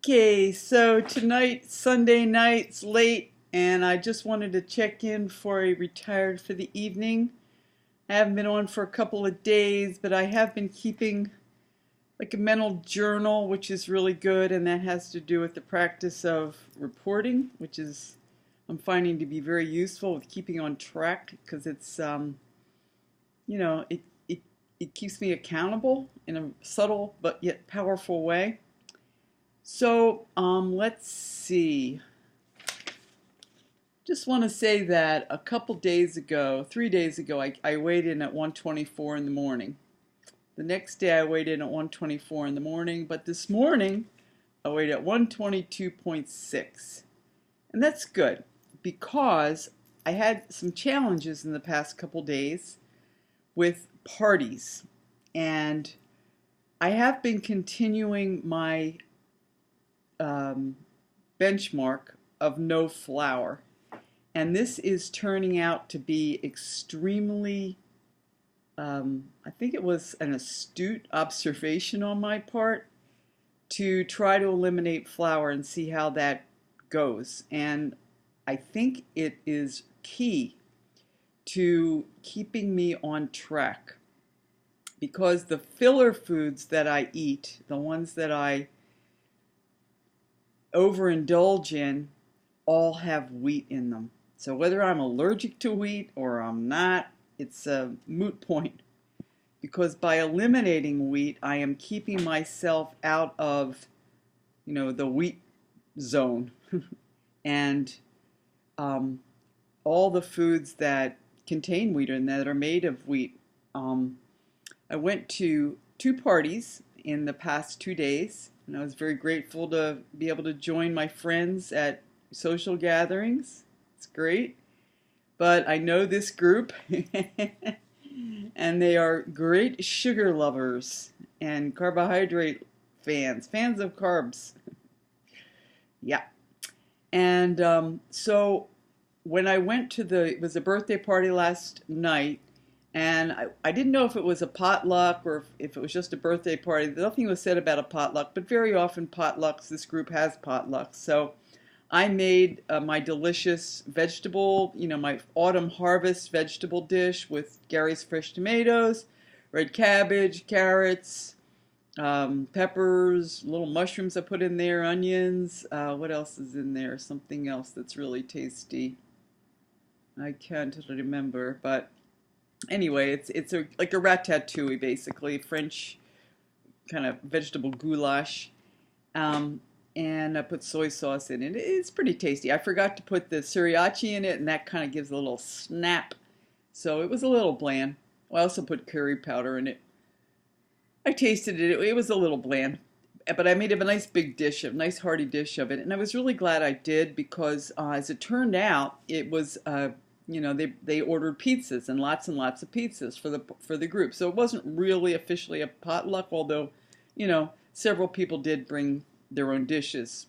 Okay, so tonight, Sunday night, it's late, and I just wanted to check in before I retired for the evening. I haven't been on for a couple of days, but I have been keeping like a mental journal, which is really good, and that has to do with the practice of reporting, which is I'm finding to be very useful with keeping on track because you know, it, it, it keeps me accountable in a subtle but yet powerful way. So let's see. Just want to say that a couple days ago, 3 days ago, I weighed in at 124 in the morning. The next day I weighed in at 124 in the morning, but this morning I weighed at 122.6. And that's good because I had some challenges in the past couple days with parties. And I have been continuing my um, benchmark of no flour. And this is turning out to be extremely, I think it was an astute observation on my part to try to eliminate flour and see how that goes. And I think it is key to keeping me on track because the filler foods that I eat, the ones that I overindulge in, all have wheat in them. So whether I'm allergic to wheat or I'm not, it's a moot point because by eliminating wheat, I am keeping myself out of, the wheat zone and um, all the foods that contain wheat and that are made of wheat. Um, I went to two parties in the past 2 days, and I was very grateful to be able to join my friends at social gatherings. It's great. But I know this group, and they are great sugar lovers and carbohydrate fans of carbs. Yeah. And so when I went to it was a birthday party last night, and I didn't know if it was a potluck or if it was just a birthday party. Nothing was said about a potluck, but very often potlucks, this group has potlucks. So I made my delicious vegetable, my autumn harvest vegetable dish with Gary's fresh tomatoes, red cabbage, carrots, peppers, little mushrooms I put in there, onions. What else is in there? Something else that's really tasty. I can't remember, but anyway, it's like a ratatouille, basically, French kind of vegetable goulash. Um, and I put soy sauce in it. It's pretty tasty. I forgot to put the sriracha in it, and that kind of gives a little snap. So it was a little bland. I also put curry powder in it. I tasted it. It was a little bland, but I made a nice big dish, a nice hearty dish of it, and I was really glad I did because, as it turned out, it was they ordered pizzas and lots of pizzas for the group. So it wasn't really officially a potluck, although several people did bring their own dishes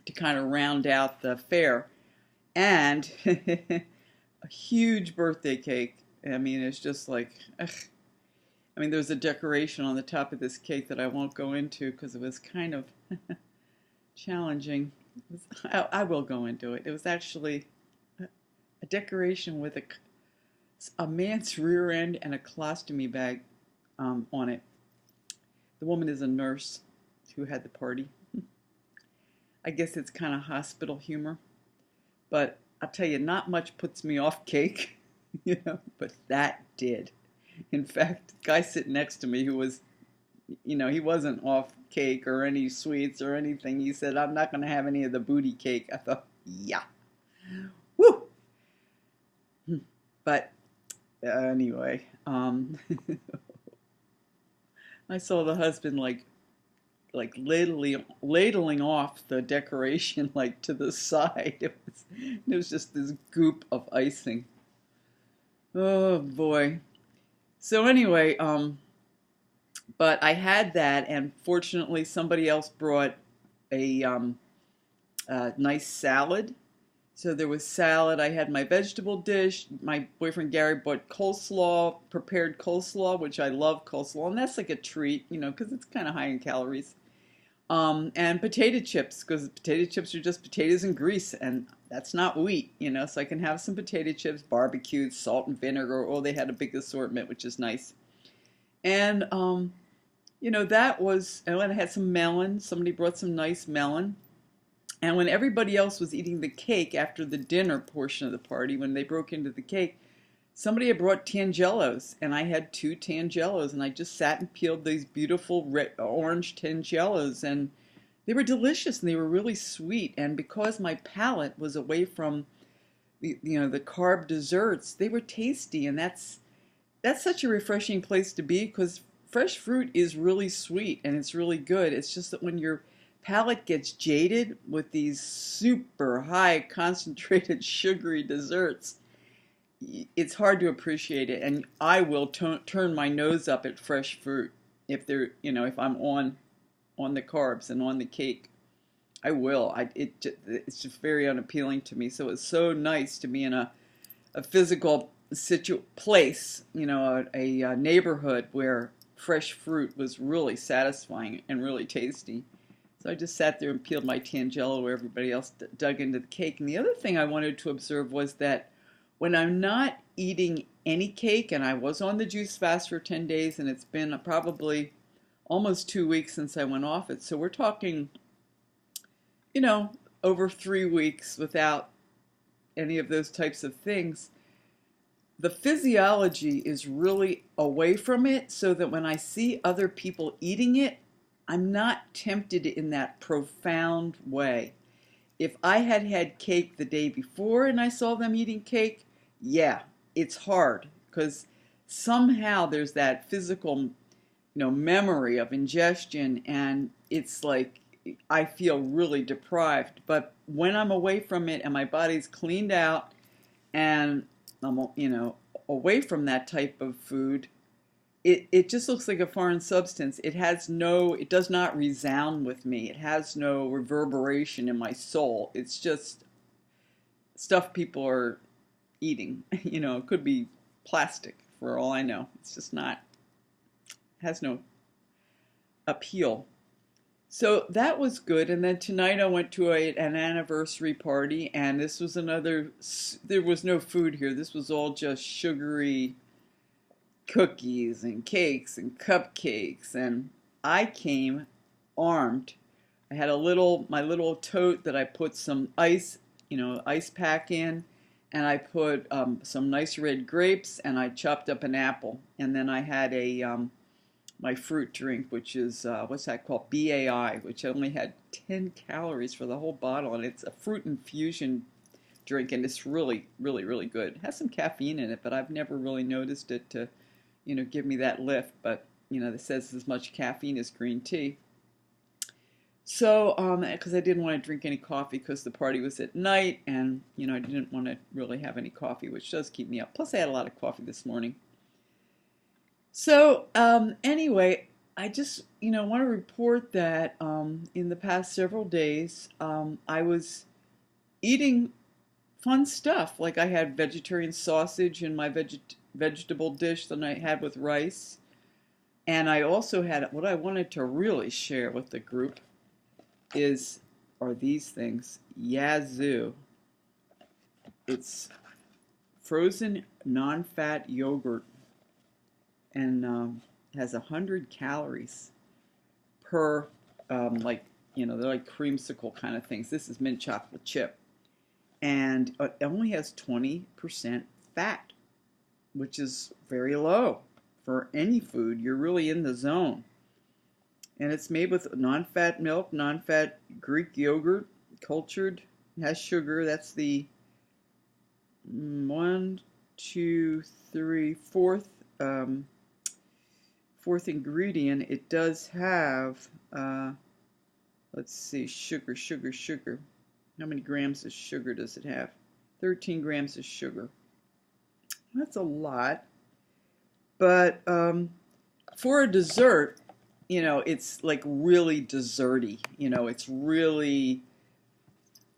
to kind of round out the fare, and a huge birthday cake. I mean, it's just like, ugh. I mean, there's a decoration on the top of this cake that I won't go into because it was kind of challenging. I will go into it. It was actually a decoration with a man's rear end and a colostomy bag on it. The woman is a nurse who had the party. I guess it's kind of hospital humor, but I'll tell you, not much puts me off cake, but that did. In fact, the guy sitting next to me who was, he wasn't off cake or any sweets or anything. He said, "I'm not going to have any of the booty cake." I thought, yeah. Woo! But anyway, I saw the husband like ladling off the decoration like to the side. It was just this goop of icing. Oh boy. So anyway, but I had that, and fortunately somebody else brought a nice salad. So there was salad. I had my vegetable dish. My boyfriend Gary bought coleslaw, prepared coleslaw, which I love coleslaw, and that's like a treat, because it's kind of high in calories. And potato chips, because potato chips are just potatoes and grease, and that's not wheat, so I can have some potato chips, barbecued, salt and vinegar. Oh, they had a big assortment, which is nice. And that was, and when I had some melon, somebody brought some nice melon. And when everybody else was eating the cake after the dinner portion of the party, when they broke into the cake, somebody had brought Tangelos, and I had two Tangelos, and I just sat and peeled these beautiful red, orange Tangelos, and they were delicious, and they were really sweet. And because my palate was away from the carb desserts, they were tasty, and that's such a refreshing place to be because fresh fruit is really sweet and it's really good. It's just that when your palate gets jaded with these super high concentrated sugary desserts, it's hard to appreciate it. And I will turn my nose up at fresh fruit if I'm on the carbs and on the cake. I will. It's just very unappealing to me. So it's so nice to be in a physical place, a neighborhood where fresh fruit was really satisfying and really tasty. So I just sat there and peeled my Tangelo where everybody else dug into the cake. And the other thing I wanted to observe was that when I'm not eating any cake, and I was on the juice fast for 10 days, and it's been probably almost 2 weeks since I went off it. So we're talking, over 3 weeks without any of those types of things. The physiology is really away from it so that when I see other people eating it, I'm not tempted in that profound way. If I had had cake the day before and I saw them eating cake, yeah, it's hard because somehow there's that physical, memory of ingestion, and it's like I feel really deprived. But when I'm away from it and my body's cleaned out and I'm, away from that type of food, it just looks like a foreign substance. It does not resound with me. It has no reverberation in my soul. It's just stuff people are eating. It could be plastic for all I know. It's just not, has no appeal. So that was good. And then tonight I went to an anniversary party, and there was no food here. This was all just sugary cookies and cakes and cupcakes. And I came armed. I had my little tote that I put some ice pack in, and I put some nice red grapes, and I chopped up an apple. And then I had my fruit drink, which is, what's that called? BAI, which only had 10 calories for the whole bottle. And it's a fruit infusion drink, and it's really, really, really good. It has some caffeine in it, but I've never really noticed it to, give me that lift. But, it says as much caffeine as green tea. So, because I didn't want to drink any coffee because the party was at night, and, I didn't want to really have any coffee, which does keep me up. Plus, I had a lot of coffee this morning. So, anyway, I just, want to report that in the past several days, I was eating fun stuff. Like I had vegetarian sausage in my vegetable dish that I had with rice. And I also had, what I wanted to really share with the group are these things. Yazoo. It's frozen non-fat yogurt, and has 100 calories per, they're like creamsicle kind of things. This is mint chocolate chip. And it only has 20% fat, which is very low for any food. You're really in the zone. And it's made with non-fat milk, non-fat Greek yogurt, cultured, has sugar. That's the fourth ingredient. It does have, let's see, sugar. How many grams of sugar does it have? 13 grams of sugar. That's a lot. But for a dessert, it's like really desserty.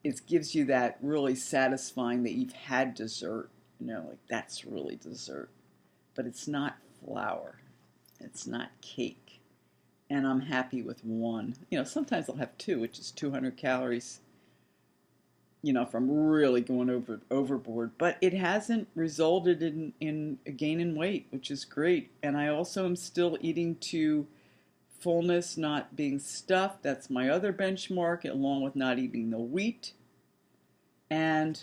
It gives you that really satisfying that you've had dessert. Like that's really dessert. But it's not flour. It's not cake. and I'm happy with one. You know, sometimes I'll have two, which is 200 calories, you know, if I'm really going overboard. But it hasn't resulted in a gain in weight, which is great. And I also am still eating to fullness, not being stuffed. That's my other benchmark, along with not eating the wheat. And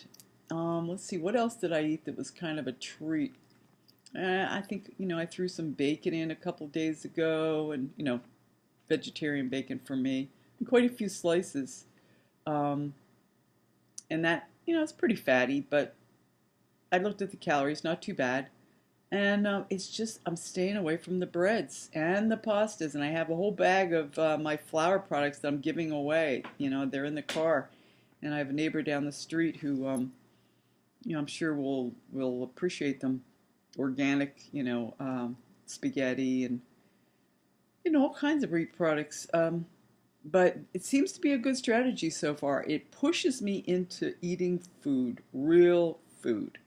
let's see, what else did I eat that was kind of a treat? I think, you know, I threw some bacon in a couple days ago, and, you know, vegetarian bacon for me, and quite a few slices. Um, and that, you know, it's pretty fatty, but I looked at the calories, not too bad. And it's just, I'm staying away from the breads and the pastas, and I have a whole bag of my flour products that I'm giving away. You know, they're in the car, and I have a neighbor down the street who, you know, I'm sure will appreciate them. Organic, you know, spaghetti and, you know, all kinds of wheat products. But it seems to be a good strategy so far. It pushes me into eating food, real food.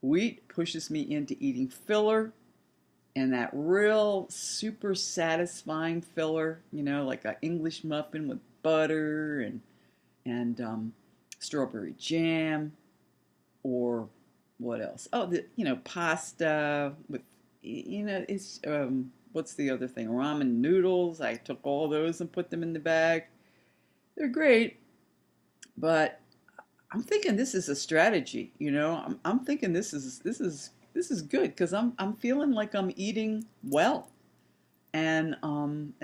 Wheat pushes me into eating filler, and that real super satisfying filler, you know, like an English muffin with butter and strawberry jam, or what else? Oh, you know, pasta with, you know, it's what's the other thing? Ramen noodles. I took all those and put them in the bag. They're great, but I'm thinking this is a strategy. You know, I'm thinking this is good because I'm feeling like I'm eating well, and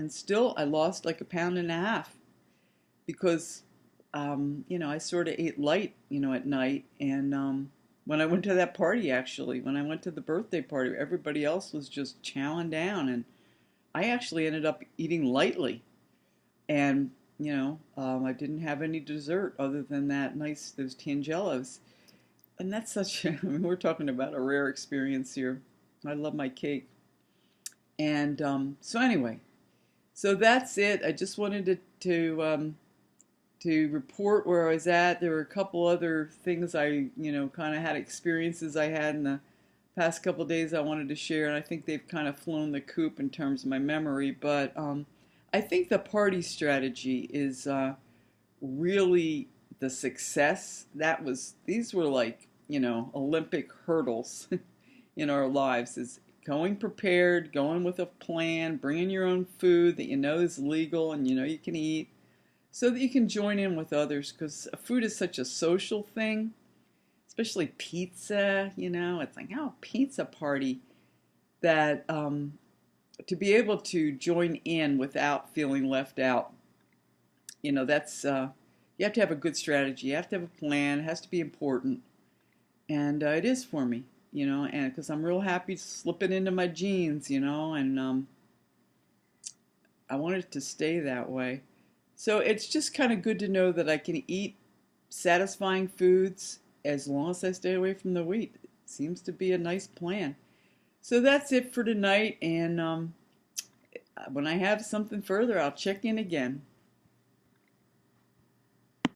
still I lost like a pound and a half because you know, I sort of ate light, you know, at night. And when I went to that party, actually, when I went to the birthday party, everybody else was just chowing down, and I actually ended up eating lightly. And you know, I didn't have any dessert other than those Tangelos. And that's such I mean, we're talking about a rare experience here. I love my cake. And so anyway, so that's it. I just wanted to report where I was at. There were a couple other things I, you know, kind of had experiences I had in the past couple of days I wanted to share, and I think they've kind of flown the coop in terms of my memory. But I think the party strategy is really the success. These were like, you know, Olympic hurdles in our lives. Is going prepared, going with a plan, bringing your own food that you know is legal and you know you can eat, so that you can join in with others, because food is such a social thing, especially pizza. You know, it's like, oh, pizza party, that to be able to join in without feeling left out, you know, that's you have to have a good strategy, you have to have a plan, it has to be important. And it is for me, you know, and because I'm real happy to slip it into my jeans, you know, and I want it to stay that way. So it's just kind of good to know that I can eat satisfying foods as long as I stay away from the wheat. It seems to be a nice plan. So that's it for tonight. And when I have something further, I'll check in again.